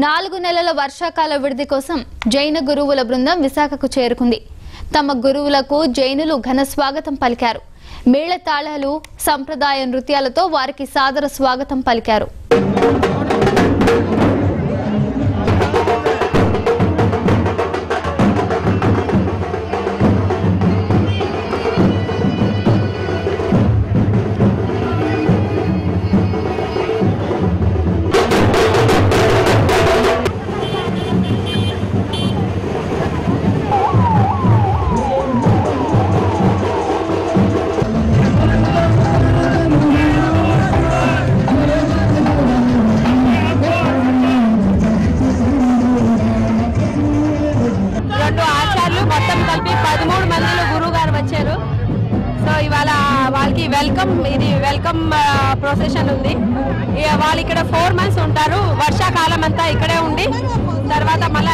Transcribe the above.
4 నెలల వర్షాకాల విడిది కోసం జైన గురువుల బృందం విశాఖకు చేరుకుంది. తమ గురువులకు జైనులు ఘన స్వాగతం పలికారు. మేళతాళాలు, సంప్రదాయ నృత్యాలతో వారికి సాదర స్వాగతం పలికారు. మొత్తం కలిపి 13 మందిలో గురువు గారు వచ్చారు. సో ఇవాళ వాళ్ళకి వెల్కమ్ ప్రొసెషన్ ఉంది. వాళ్ళు ఇక్కడ 4 months ఉంటారు. వర్షాకాలం అంతా ఇక్కడే ఉండి తర్వాత మళ్ళీ